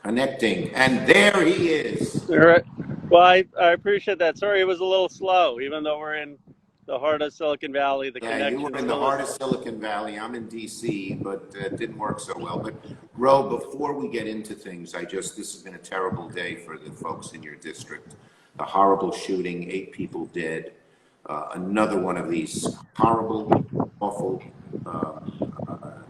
Connecting, and there he is. All right. Well, I appreciate that. Sorry, it was a little slow, even though we're in the heart of Silicon Valley. The Yeah, you connection were in the still heart is. of Silicon Valley. I'm in DC, but it didn't work so well. But Ro, before we get into things, this has been a terrible day for the folks in your district. The horrible shooting, 8 people dead. Another one of these horrible, awful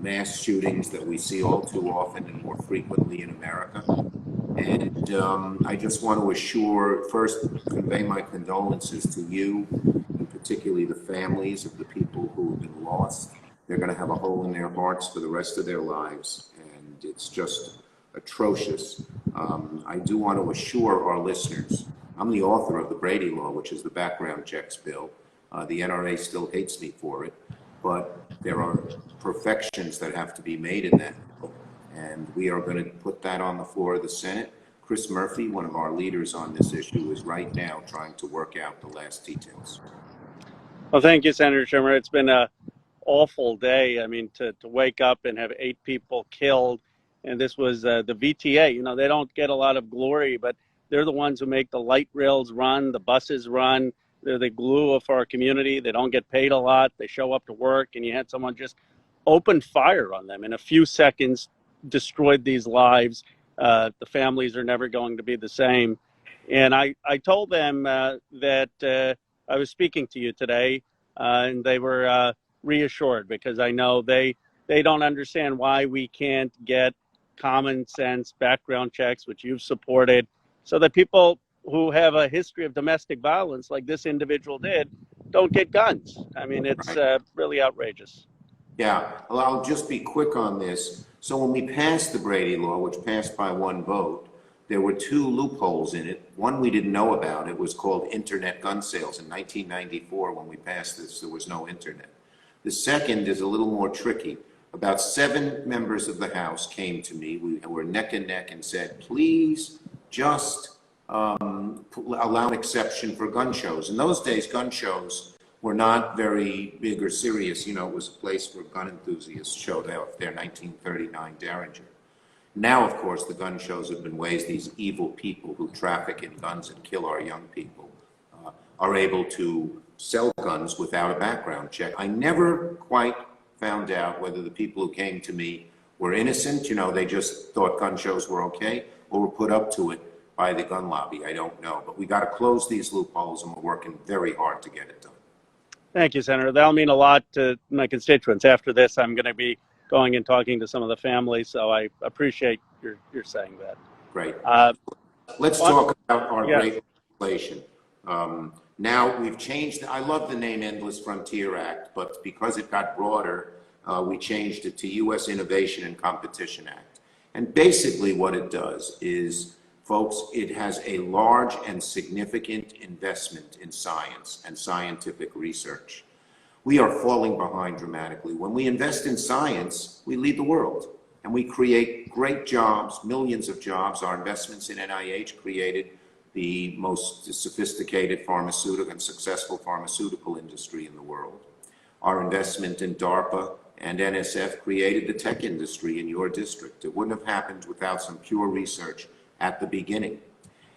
mass shootings that we see all too often and more frequently in America. And I just want to convey my condolences to you, and particularly the families of the people who have been lost. They're going to have a hole in their hearts for the rest of their lives, and it's just atrocious. I do want to assure our listeners, I'm the author of the Brady Law, which is the background checks bill. The NRA still hates me for it, but there are perfections that have to be made in that bill. And we are going to put that on the floor of the Senate. Chris Murphy, one of our leaders on this issue, is right now trying to work out the last details. Well, thank you, Senator Schumer. It's been an awful day. I mean, to wake up and have 8 people killed, and this was the VTA. You know, they don't get a lot of glory, but they're the ones who make the light rails run, the buses run. They're the glue of our community. They don't get paid a lot. They show up to work, and you had someone just open fire on them in a few seconds, destroyed these lives. The families are never going to be the same. And I told them that I was speaking to you today, and they were reassured, because I know they don't understand why we can't get common sense background checks, which you've supported, so that people who have a history of domestic violence like this individual did don't get guns. I mean, it's really outrageous. Yeah, well, I'll just be quick on this. So when we passed the Brady Law, which passed by 1 vote, there were 2 loopholes in it. One we didn't know about. It was called internet gun sales. In 1994, when we passed this, there was no internet. The second is a little more tricky. About 7 members of the House came to me. We were neck and neck and said, please just allow an exception for gun shows. In those days, gun shows were not very big or serious. You know, it was a place where gun enthusiasts showed out their 1939 Derringer. Now, of course, the gun shows have been ways these evil people who traffic in guns and kill our young people are able to sell guns without a background check. I never quite found out whether the people who came to me were innocent, you know, they just thought gun shows were okay, or were put up to it by the gun lobby. I don't know. But we got to close these loopholes, and we're working very hard to get it done. Thank you, Senator. That'll mean a lot to my constituents. After this, I'm going to be going and talking to some of the families, so I appreciate your saying that. Great. Let's talk about our great legislation. Now we've changed, I love the name Endless Frontier Act, but because it got broader, we changed it to U.S. Innovation and Competition Act. And basically what it does is, folks, it has a large and significant investment in science and scientific research. We are falling behind dramatically. When we invest in science, we lead the world, and we create great jobs, millions of jobs. Our investments in NIH created the most sophisticated pharmaceutical and successful pharmaceutical industry in the world. Our investment in DARPA and NSF created the tech industry in your district. It wouldn't have happened without some pure research at the beginning.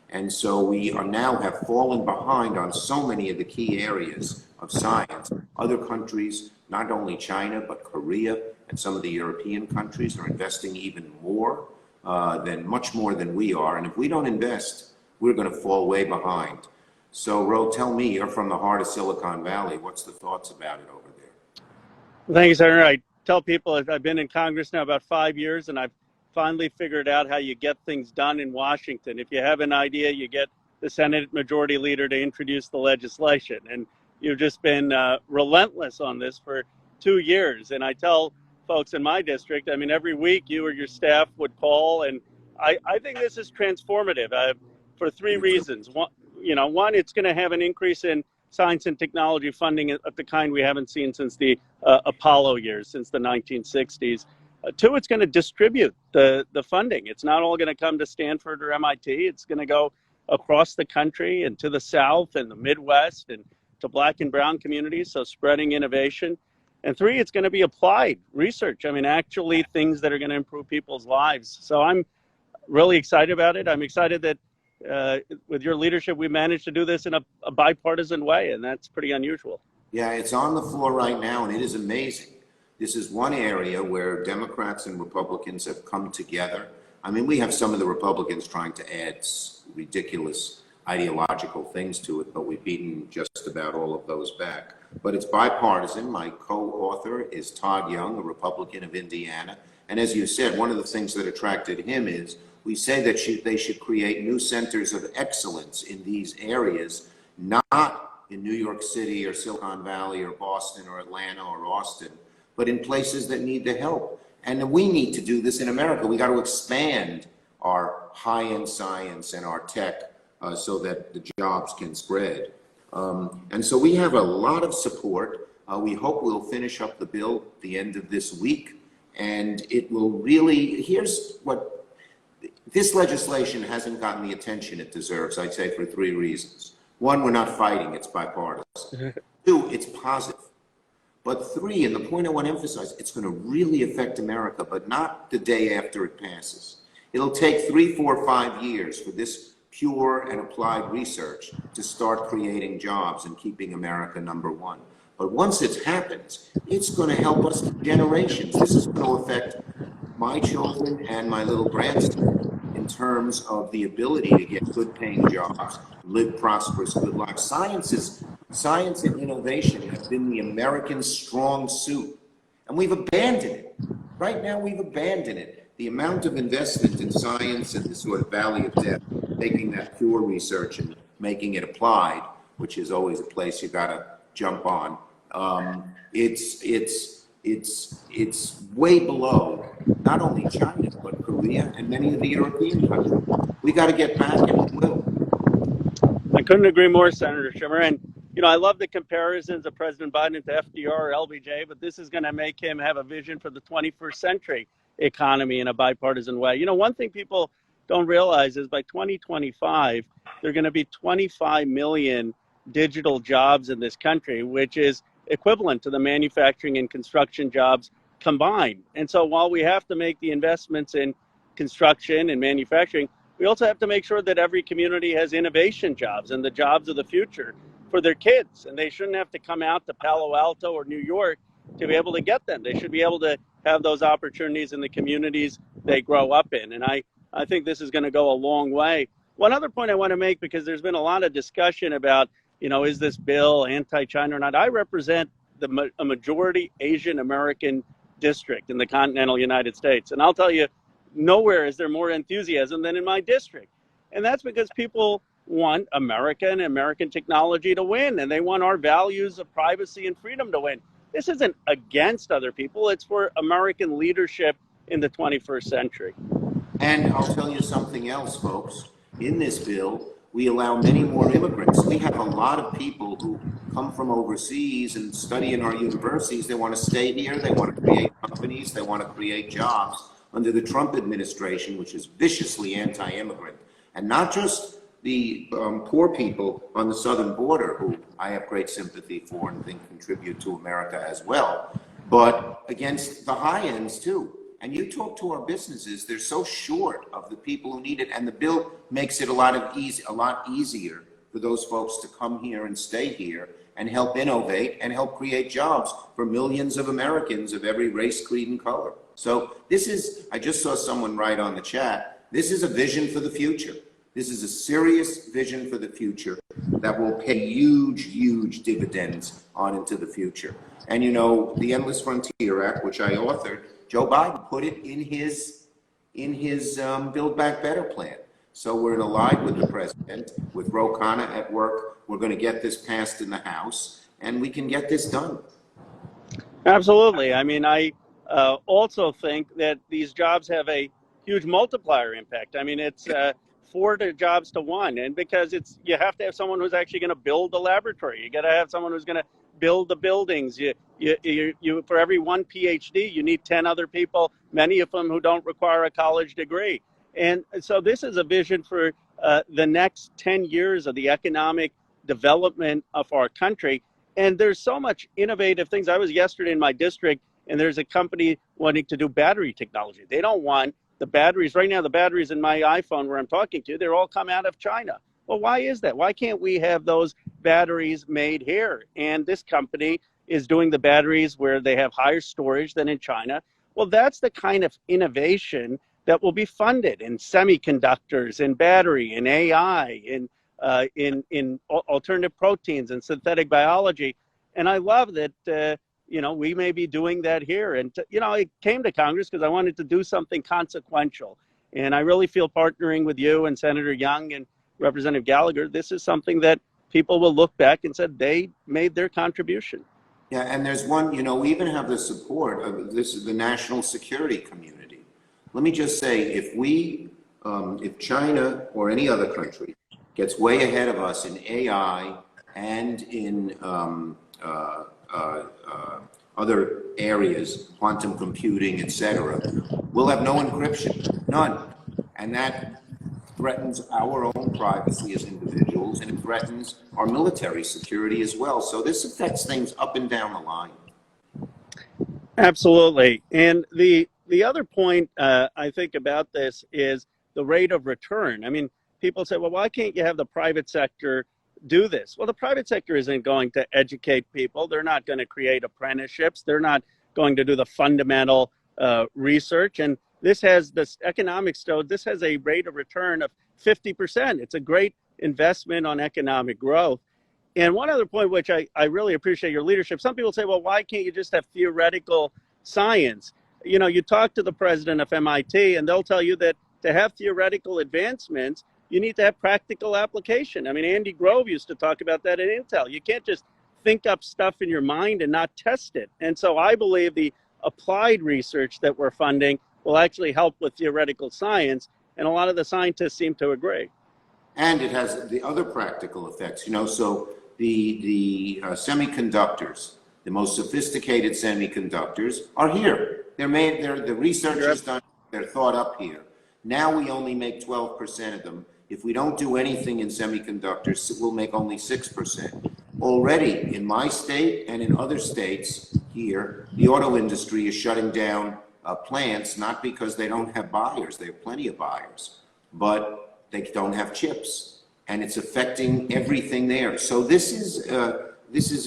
And so we are now have fallen behind on so many of the key areas of science. Other countries, not only China, but Korea and some of the European countries are investing even more, much more than we are. And if we don't invest, we're going to fall way behind. So, Ro, tell me, you're from the heart of Silicon Valley. What's the thoughts about it over there? Well, thank you, Senator. I tell people I've been in Congress now about 5 years, and I've finally figured out how you get things done in Washington. If you have an idea, you get the Senate Majority Leader to introduce the legislation. And you've just been relentless on this for 2 years. And I tell folks in my district, I mean, every week you or your staff would call, and I think this is transformative for 3 reasons. One, it's going to have an increase in science and technology funding of the kind we haven't seen since the Apollo years, since the 1960s. 2, it's going to distribute the funding. It's not all going to come to Stanford or MIT. It's going to go across the country and to the South and the Midwest and to Black and brown communities, so spreading innovation. And 3, it's going to be applied research. I mean, actually things that are going to improve people's lives. So I'm really excited about it. I'm excited that with your leadership, we managed to do this in a bipartisan way, and that's pretty unusual. Yeah, it's on the floor right now, and it is amazing. This is one area where Democrats and Republicans have come together. I mean, we have some of the Republicans trying to add ridiculous ideological things to it, but we've beaten just about all of those back. But it's bipartisan. My co-author is Todd Young, a Republican of Indiana. And as you said, one of the things that attracted him is we say that they should create new centers of excellence in these areas, not in New York City or Silicon Valley or Boston or Atlanta or Austin, but in places that need the help. And we need to do this in America. We got to expand our high-end science and our tech so that the jobs can spread. And so we have a lot of support. We hope we'll finish up the bill at the end of this week. And it will really, here's what, this legislation hasn't gotten the attention it deserves, I'd say, for three reasons. One, we're not fighting, it's bipartisan. Two, it's positive. But three, and the point I want to emphasize, it's going to really affect America, but not the day after it passes. It'll take 3, 4, 5 years for this pure and applied research to start creating jobs and keeping America #1. But once it happens, it's going to help us for generations. This is going to affect my children and my little grandson in terms of the ability to get good paying jobs, live prosperous, good lives. Science and innovation have been the American strong suit, and we've abandoned it. Right now, we've abandoned it. The amount of investment in science and the sort of valley of death, taking that pure research and making it applied, which is always a place you got to jump on. It's way below not only China but Korea and many of the European countries. We got to get back, and we will. I couldn't agree more, Senator Schumer. And I love the comparisons of President Biden to FDR or LBJ, but this is going to make him have a vision for the 21st century economy in a bipartisan way. One thing people don't realize is by 2025, there are going to be 25 million digital jobs in this country, which is equivalent to the manufacturing and construction jobs combined. And so while we have to make the investments in construction and manufacturing, we also have to make sure that every community has innovation jobs and the jobs of the future for their kids. And they shouldn't have to come out to Palo Alto or New York to be able to get them. They should be able to have those opportunities in the communities they grow up in. And I think this is going to go a long way. One other point I want to make, because there's been a lot of discussion about, is this bill anti-China or not? I represent a majority Asian American district in the continental United States. And I'll tell you, nowhere is there more enthusiasm than in my district. And that's because people want America and American technology to win, and they want our values of privacy and freedom to win. This isn't against other people. It's for American leadership in the 21st century. And I'll tell you something else, folks. In this bill, we allow many more immigrants. We have a lot of people who come from overseas and study in our universities. They want to stay here. They want to create companies. They want to create jobs under the Trump administration, which is viciously anti-immigrant. And not just the poor people on the southern border, who I have great sympathy for and think contribute to America as well, but against the high ends too. And you talk to our businesses, they're so short of the people who need it, and the bill makes it a lot easier for those folks to come here and stay here and help innovate and help create jobs for millions of Americans of every race, creed, and color. So this is, I just saw someone write on the chat, this is a vision for the future. This is a serious vision for the future that will pay huge, huge dividends on into the future. And the Endless Frontier Act, which I authored, Joe Biden put it in his Build Back Better plan. So we're in allied with the president, with Khanna at work. We're going to get this passed in the House, and we can get this done. Absolutely. I mean, I also think that these jobs have a huge multiplier impact. I mean, it's 4 jobs to 1, and because you have to have someone who's actually going to build the laboratory. You got to have someone who's going to build the buildings. You for every 1 PhD, you need 10 other people, many of them who don't require a college degree. And so this is a vision for the next 10 years of the economic development of our country. And there's so much innovative things. I was yesterday in my district, and there's a company wanting to do battery technology. They don't want the batteries, right now, the batteries in my iPhone where I'm talking to, they're all come out of China. Well, why is that? Why can't we have those batteries made here? And this company is doing the batteries where they have higher storage than in China. Well, that's the kind of innovation that will be funded in semiconductors, in battery, in AI, in alternative proteins and synthetic biology. And I love that, we may be doing that here. And, I came to Congress because I wanted to do something consequential. And I really feel partnering with you and Senator Young and Representative Gallagher, this is something that people will look back and said they made their contribution. Yeah, and there's one, we even have the support of the national security community. Let me just say, if China or any other country gets way ahead of us in AI and in other areas, quantum computing, etc., we'll have no encryption, none. And that threatens our own privacy as individuals, and it threatens our military security as well. So this affects things up and down the line. Absolutely. And the other point I think about this is the rate of return. I mean, people say, well, why can't you have the private sector do this? Well, the private sector isn't going to educate people. They're not going to create apprenticeships. They're not going to do the fundamental research. And this has this economics, so this has a rate of return of 50%. It's a great investment on economic growth. And one other point, which I really appreciate your leadership, some people say, well, why can't you just have theoretical science? You talk to the president of MIT and they'll tell you that to have theoretical advancements, you need to have practical application. I mean, Andy Grove used to talk about that at Intel. You can't just think up stuff in your mind and not test it. And so I believe the applied research that we're funding will actually help with theoretical science. And a lot of the scientists seem to agree. And it has the other practical effects, so the semiconductors, the most sophisticated semiconductors are here. The research is done, they're thought up here. Now we only make 12% of them. If we don't do anything in semiconductors, we'll make only 6%. Already in my state and in other states here, the auto industry is shutting down plants, not because they don't have buyers, they have plenty of buyers, but they don't have chips, and it's affecting everything there. So this is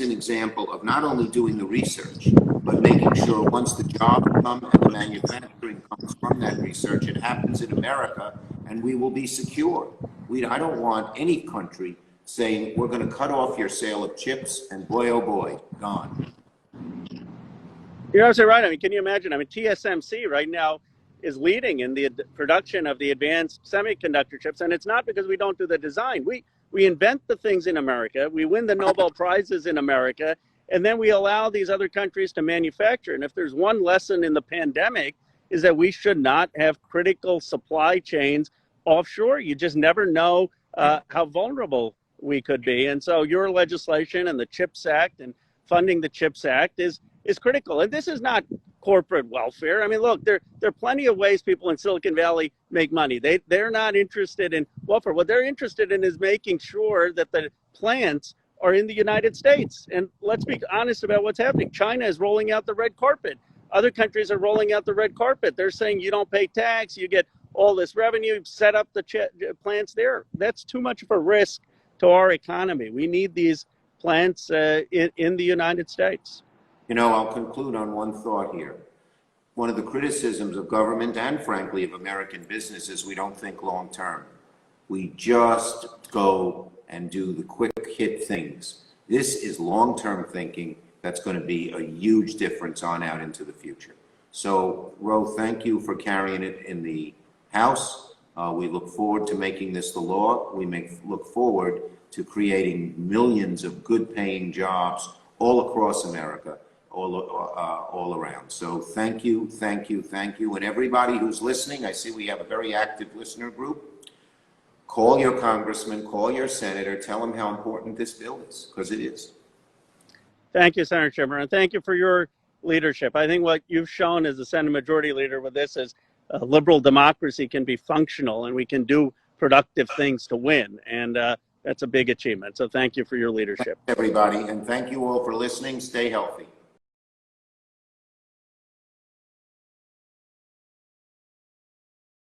an example of not only doing the research, but making sure once the jobs come and the manufacturing comes from that research, it happens in America, and we will be secure. I don't want any country saying, we're going to cut off your sale of chips, and boy, oh boy, gone. You're absolutely right. I mean, can you imagine? I mean, TSMC right now is leading in the production of the advanced semiconductor chips, and it's not because we don't do the design. We invent the things in America, we win the Nobel Prizes in America, and then we allow these other countries to manufacture. And if there's one lesson in the pandemic, is that we should not have critical supply chains offshore. You just never know how vulnerable we could be. And so your legislation and the CHIPS Act and funding the CHIPS Act is critical. And this is not corporate welfare. I mean, look, there are plenty of ways people in Silicon Valley make money. They're not interested in welfare. What they're interested in is making sure that the plants are in the United States. And let's be honest about what's happening. China is rolling out the red carpet. Other countries are rolling out the red carpet. They're saying you don't pay tax, you get all this revenue, set up the plants there. That's too much of a risk to our economy. We need these plants in the United States. I'll conclude on one thought here. One of the criticisms of government and, frankly, of American business is we don't think long term. We just go and do the quick hit things. This is long-term thinking that's going to be a huge difference on out into the future. So, Ro, thank you for carrying it in the House. We look forward to making this the law. We look forward to creating millions of good-paying jobs all across America, all around. So thank you, thank you, thank you. And everybody who's listening, I see we have a very active listener group. Call your congressman, call your senator, tell them how important this bill is, because it is. Thank you, Senator Schumer, and thank you for your leadership. I think what you've shown as the Senate Majority Leader with this is liberal democracy can be functional and we can do productive things to win. And that's a big achievement. So thank you for your leadership. Thanks, everybody, and thank you all for listening. Stay healthy.